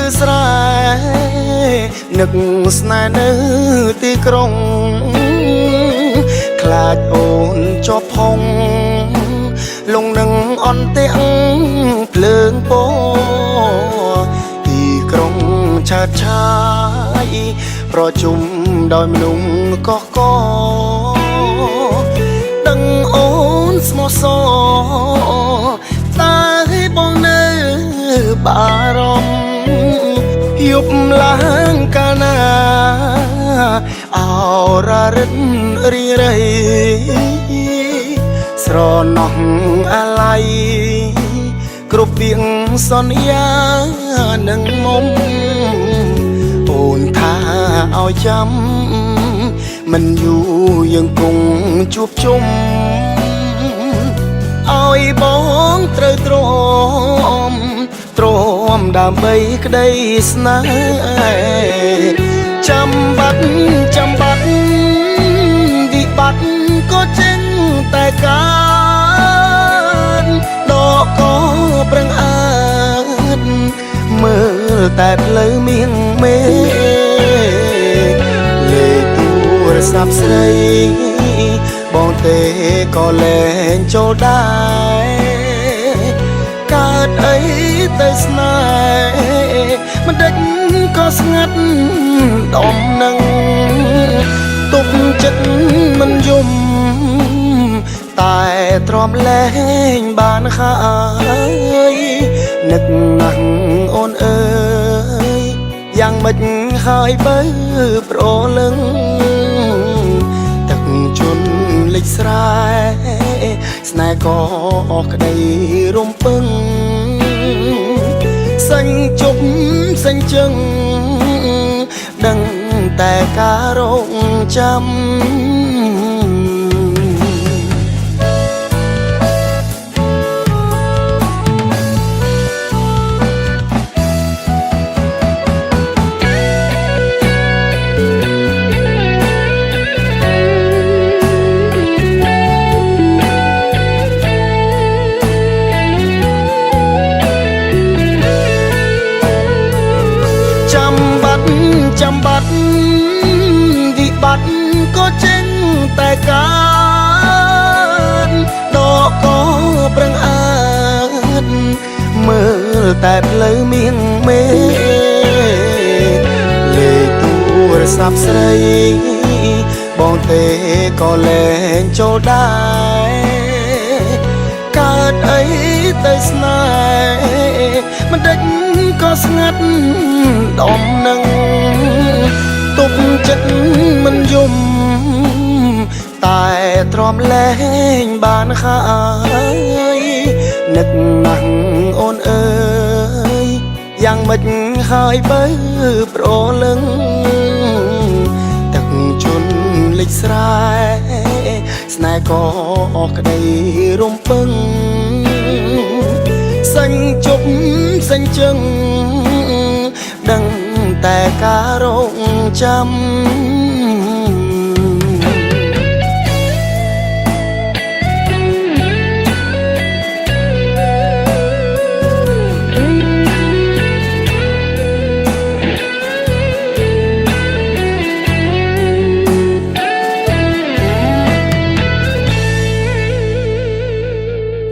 លឺស្រែនឹកស្នេហ៍នៅទីក្រុងខ្លាចអូនជាប់ផុងលងនឹងអន់ទាំងភ្លើងពណ៌ទីក្រុងឆើតឆាយប្រជុំដោយមនុស្សកកកដឹងអូនស្មោះសរតែបងនៅបារម្ភយប់ឡើងកាលណាអររិទ្ធរីរៃស្រណោះអាឡ័យគ្រប់វៀងសន្យានឹងមុំអូនថាឲ្យចាំមិនយូរយើងគង់ជួបជុំឲ្យបងត្រូវទ្រាំដើម្បីក្តីស្នេហ៍ចាំបាត់វិបត្តិក៏ចេញតែកើតដកក៏ប្រឹងអើតមើលតែផ្លូវមៀងមេលេខទូរស័ព្ទស្រីបងទេក៏លែងចូលដែរកើតអីទៅស្នេហ៍មិនដេចក៏ស្ងាត់ដំនឹងទុកចិត្តមិនយំតែទ្រាំលែងបានហើយនឹកណាស់អូនអើយយ៉ាងម៉េចហើយបើប្រលឹងទឹកជន់លិចស្រែស្នេហ៍ក៏ក្តីរំពឹងសេញជប់សេញជឹងដឹងតែការរងចាំចាំបាត់វិបត្តិក៏ចេញតែកើតដកក៏ប្រឹងអើតមើលតែផ្លូវមៀងមេលេខទូរស័ព្ទស្រីបងទេក៏លែងចូលដែរកើតអីទៅស្នេហ៍មិនដេចក៏ស្ងាត់ដំនឹងទុកចិត្តមិនយំតែទ្រាំលែងបានហើយនឹកណាស់អូនអើយយ៉ាងម៉េចហើយបើប្រលឹងទឹកជន់លិចស្រែស្នេហ៍ក៏ក្តីរំពឹងសេញជប់សេញជឹងដឹងតែការរងចាំ